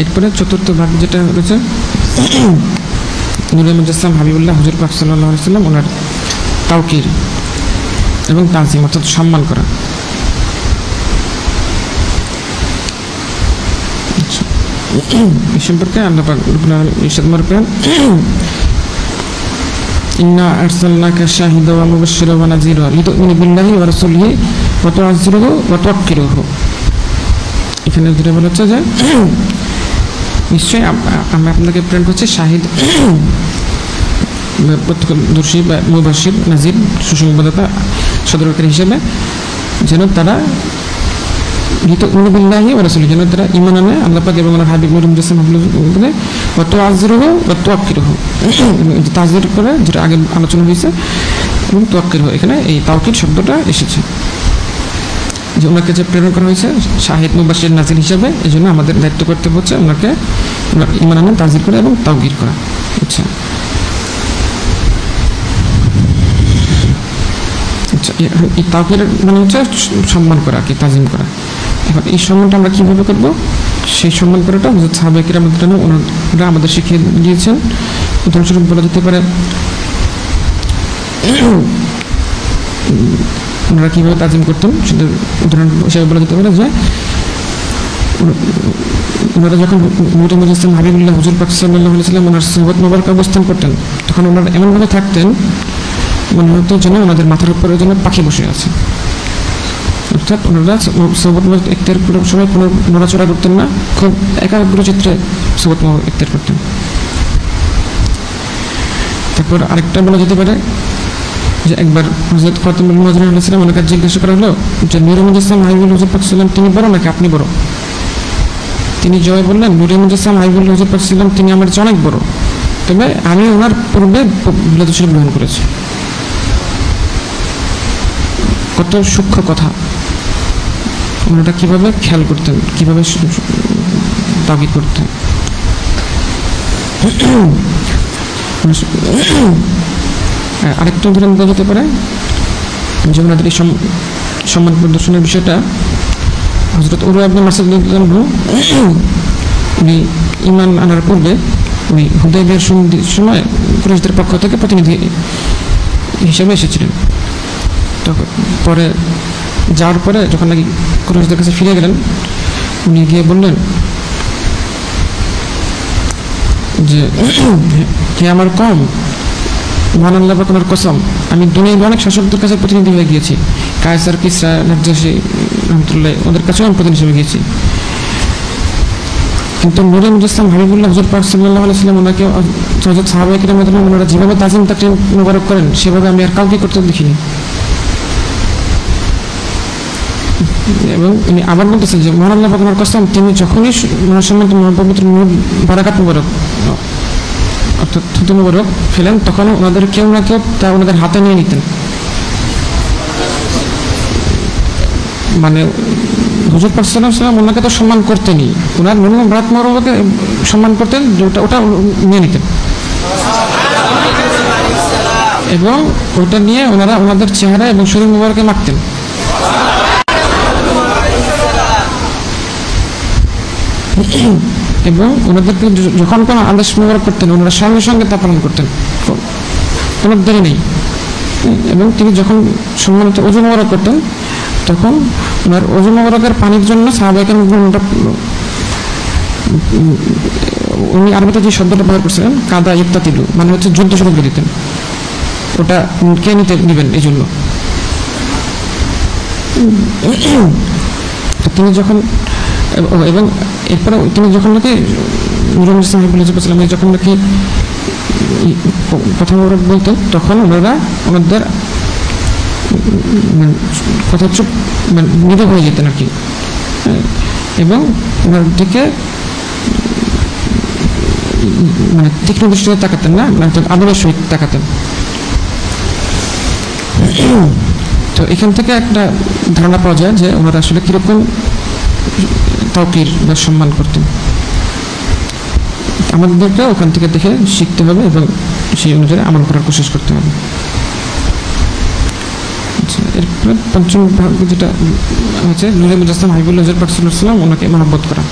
এরপরে চতুর্থ ভাগ যেটা রয়েছে নূর মুজাসসাম হাবিবুল্লাহ হুজুর পাক সাল্লাল্লাহু আলাইহি ওয়াসাল্লাম ওনার তাওকির এবং তাজিম অর্থাৎ সম্মান করা। এই সম্পর্কে আল্লাহ পাক ইরশাদ করেন ইন্না আরসালনাকা শাহিদান ওয়া মুবাশশিরান ওয়া নাযীরা লিতু'মিনু বিল্লাহি ওয়া রাসূলিহি ওয়া তু'আযজিরুহু ওয়া তুওয়াক্কিরুহু। এখানে যেটা বলা হচ্ছে যে নিশ্চয়ই আমরা আপনাকে প্রেরণ করছি শাহিদ, প্রত্যক্ষদর্শী বা মুবাশশির, নাযীর, সুসংবাদদাতা, সতর্ককারী হিসেবে, যেন তারা লিতু'মিনু বিল্লাহি ওয়া রাসূলিহি, যেন তারা ঈমান আনে আল্লাহ পাক এবং ওনার হাবিব নূর মুজাসসাম হাবিবুল্লাহ ওয়া তু'আযজিরুহু ওয়া তুওয়াক্কিরুহু, তাজির করে যেটা আগে আলোচনা হয়েছে, এবং তুওয়াক্কিরুহু এখানে এই তাওকির শব্দটা এসেছে যে ওনাকে যে প্রেরণ করা হয়েছে শাহিদ, মুবাশশির, নাযীর হিসাবে, এই জন্য আমাদের দায়িত্ব করতে হচ্ছে ওনাকে ঈমান আনে, তাজির করা এবং তাওকির করা। আচ্ছা আচ্ছা এই তাওকির মানে হচ্ছে সম্মান করা, কি তাজিম করা। এখন এই সম্মানটা আমরা কীভাবে করব? সেই সম্মান করাটা হযরত সাহাবায়ে কেরাম রাদিয়াল্লাহু আনহুম ওনারা আমাদের শিখিয়ে দিয়েছেন। উদাহরণস্বরূপ বলা যেতে পারে ওনারা কীভাবে তাজিম করতেন সেটা উদাহরণ হিসেবে বলা যেতে পারে যে ওনারা যখন নূর মুজাসসাম হাবিবুল্লাহ হুজুর পাক সাল্লাল্লাহু আলাইহি ওয়াসাল্লাম ওনার সুহবত মোবারক অবস্থান করতেন, তখন ওনারা এমনভাবে থাকতেন মনে হতো যেন ওনাদের মাথার উপরে যেন পাখি বসে আছে, অর্থাৎ ওনারা সুহবত মোবারক ইখতিয়ার করার সময় কোনো নড়াচড়া করতেন না, খুব একাগ্রচিত্তে সুহবত মোবারক ইখতিয়ার করতেন। তারপর আরেকটা বলা যেতে পারে যে একবার হযরত খাতামুল মুহাজিরিন আলাইহিস সালাম ওনাকে জিজ্ঞাসা করা হলো যে নূরে মুজাসসাম হাবিবুল হুজুর পাক সাল্লাল্লাহু তিনি বড় নাকি আপনি বড়? তিনি জবাবে বললেন, নূরে মুজাসসাম হাবিবুল হুজুর পাক সাল্লাল্লাহু তিনি আমার চেয়ে অনেক বড়, তবে আমি ওনার পূর্বে বিলাদুল শরীফ গ্রহণ করেছি। কত সূক্ষ্ম কথা, ওনাটা কিভাবে খেয়াল করতেন, কিভাবে তাগিদ করতেন। আরেকটা উদাহরণ দেওয়া যেতে পারে যে ওনাদের এই সম্মান প্রদর্শনের বিষয়টা। হযরত উরওয়া ইবনে মাসউদ রাদিয়াল্লাহু আনহু উনি ঈমান আনার পূর্বে উনি হুদায়বিয়ার সন্ধির সময় কুরাইশদের পক্ষ থেকে প্রতিনিধি হিসেবে এসেছিলেন। তখন পরে যাওয়ার পরে যখন নাকি কুরাইশদের কাছে ফিরে গেলেন, উনি গিয়ে বললেন যে হে আমার কওম, মহান আল্লাহ পাক ওনার কসম, আমি দুনিয়ার অনেক শাসকদের কাছে প্রতিনিধি হয়ে গিয়েছি, কায়সার, কিসরা, নাজ্জাশী রহমতুল্লাহ ওদের কাছেও আমি প্রতিনিধি হয়ে গিয়েছি, কিন্তু নূরে মুজাসসাম হাবিবুল্লাহ হুজুর পাক সাল্লাল্লাহু আলাইহি ওয়াসাল্লাম ওনাকে হযরত সাহাবায়ে কিরাম ওনারা যেভাবে তাজিম তাকরীম মোবারক করেন সেভাবে আমি আর কাউকে করতে দেখিনি। এবং উনি আবার বলতেছেন যে মহান আল্লাহ পাক ওনার কসম, তিনি যখনই ওনার সম্বন্ধে পবিত্র বারাকাত মুবারক অর্থাৎ থুতু মুবারক ফেলেন তখন ওনাদের কেউ না কেউ তা ওনাদের হাতে নিয়ে নিতেন। মানে হুজুর পাক সাল্লাল্লাহু আলাইহি ওয়াসাল্লাম ওনাকে তো সম্মান করতেনই, ওনার মনোমন বারাত মুবারককে সম্মান করতেন, ওটা নিয়ে নিতেন এবং ওটা নিয়ে ওনারা ওনাদের চেহারা এবং শরীর মুবারকে মাখতেন। এবং ওনাদেরকে যখন কোনো আদেশ মুবারক করতেন ওনারা সঙ্গে সঙ্গে তা পালন করতেন, কোনো দেরি নেই। এবং তিনি যখন সম্মানিত ওযু মুবারক করতেন তখন ওনার ওযু মুবারকের পানির জন্য সাহাবায়ে কেরাম উনি আরবিতে যে শব্দটা ব্যবহার করছিলেন কাদা ইত্তাতিলু, মানে হচ্ছে যুদ্ধ শুরু করে দিতেন, ওটা কে নিবেন এই জন্য। তিনি যখন এবং এরপরে তিনি যখন নাকি নূরে মুজাসসাম হাবিবুল্লাহ যখন নাকি কথা বলতেন তখন ওনারা ওনাদের কথা চুপ নীরব হয়ে যেতেন আর কি, এবং ওনার দিকে মানে তীক্ষ্ণ দৃষ্টিতে তাকাতেন না, আদরের সহিত তাকাতেন। তো এখান থেকে একটা ধারণা পাওয়া যায় যে ওনারা আসলে কিরকম তাওকির বা সম্মান করতেন। আমাদেরকে ওখান থেকে দেখে শিখতে হবে এবং সেই অনুযায়ী আমল করার কোশিশ করতে হবে। এরপরে পঞ্চম ভাগ যেটা হচ্ছে নূরে মুজাসসাম হাবিবুল্লাহ হুজুর পাক সাল্লাল্লাহু আলাইহি ওয়াসাল্লাম ওনাকে মহব্বত করা।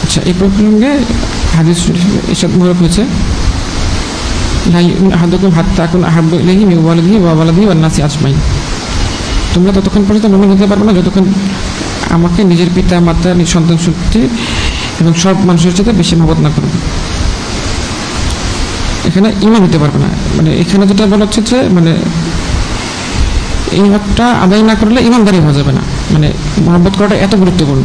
আচ্ছা, এই প্রসঙ্গে হাদিস শরীফে এসব উল্লেখ হয়েছে লা ইউমিনু আহাদুকুম হাত্তা আকুনা আহাব্বু ইলাইহি মিন ওয়ালিদিহি ওয়া ওয়ালাদিহি ওয়ান নাসি আজমাইন। তোমরা ততক্ষণ পর্যন্ত মুমিন হতে পারবে না যতক্ষণ আমাকে নিজের পিতা মাতা সন্তান শক্তি এবং সব মানুষের সাথে বেশি মহব্বত না করবে। এখানে ঈমান হতে পারবে না, মানে এখানে যেটা বলা হচ্ছে যে মানে এই হকটা আদায় না করলে ঈমানদারি হয়ে যাবে না, মানে মহব্বত করাটা এত গুরুত্বপূর্ণ।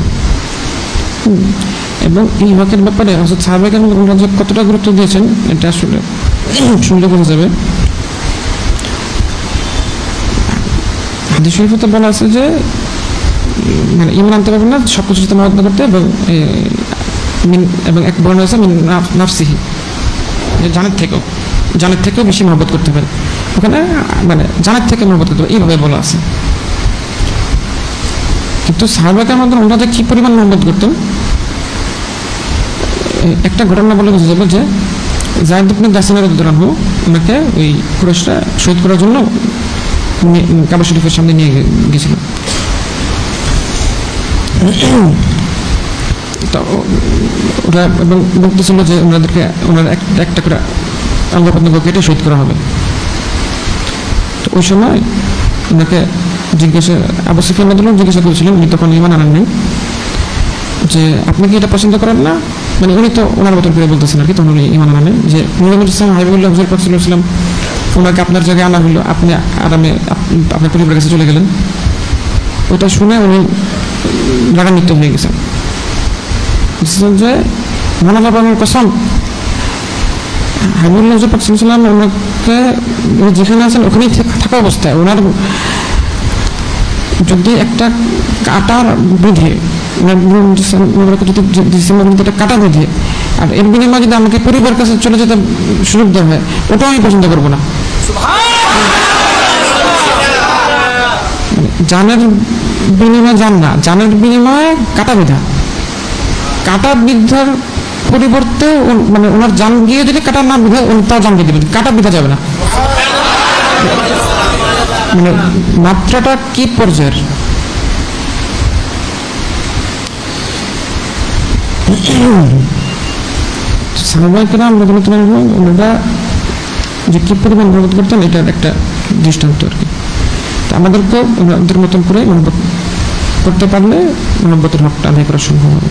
এবং এই হকের ব্যাপারে হযরত সাহাবায়ে কেরাম কতটা গুরুত্ব দিয়েছেন এটা আসলে শুনলে বোঝা যাবে। হাদিস শরীফে বলা আছে যে মানে ঈমান আনতে পারবেন না সব কিছুর সাথে মহব্বত করতে, এবং এক বর্ণনা আছে মিন নাফসিহি, জানের থেকেও বেশি মহব্বত করতে পারে। ওখানে মানে জানের থেকে মহব্বত করতে পারে এইভাবে বলা আছে। কিন্তু সাহাবায়ে কেরাম ওনাদের কি পরিমাণ মহব্বত করতেন একটা ঘটনা বলে বোঝা যাবে যে যায়েদ ইবনে দাসিনা রাদিয়াল্লাহু আনহু ওনাকে ওই কুরাইশরা শহীদ করার জন্য কাবা শরীফের সামনে নিয়ে গেছিল। তো ওরা এবং বলতেছিল যে ওনাদেরকে ওনার একটা করে আল্লাহ পথে কেটে শহীদ করা হবে। তো ওই সময় ওনাকে আবু সুফিয়ান রাদিয়াল্লাহু জিজ্ঞাসা করেছিলেন, উনি তখন ঈমান আনেন নাই, যে আপনি কি এটা পছন্দ করেন না, মানে উনি তো ওনার মতন করে বলতেছেন আর কি, তখন উনি ঈমান আনেন যে নূরে মুজাসসাম হাবিবুল্লাহ হুজুর পাক সাল্লাল্লাহু আলাইহি ওয়াসাল্লাম ওনাকে আপনার জায়গায় আনা হলো, আপনি আরামে আপনার পরিবারের কাছে চলে গেলেন। ওটা শুনে উনি রাগান্বিত হয়ে গেছেন যে মহান আল্লাহর কসম, হাবিবুল্লাহ পাক সাল্লাল্লাহু আলাইহি ওয়াসাল্লাম ওনাকে যেখানে আছেন ওখানেই থাকা অবস্থায় ওনার যদি একটা কাটার বিধে একটা কাটা বিধে আর এর বিনিময়ে যদি আমাকে পরিবার কাছে চলে যেতে সুযোগ দেওয়া হয় ওটাও আমি পছন্দ করবো না। জানের বিনিময়ে জান না, জানের বিনিময়ে কাটা বিধা, কাটা বিধার পরিবর্তে মানে ওনার জান গিয়ে যদি কাটা না বিধা তাও জান দিয়ে দিবেন, কাটা বিধা যাবে না। মানে মাত্রাটা কি পর্যায়ের? সাহাবায়ে-কেরাম ওনারা যে কি পরিমাণ মহব্বত করতেন এটার একটা দৃষ্টান্ত আর কি। আমাদেরকেও ওনাদের মতন করে মহব্বত করতে পারলে মহব্বতের হকটা আদায় করা সম্ভব হবে।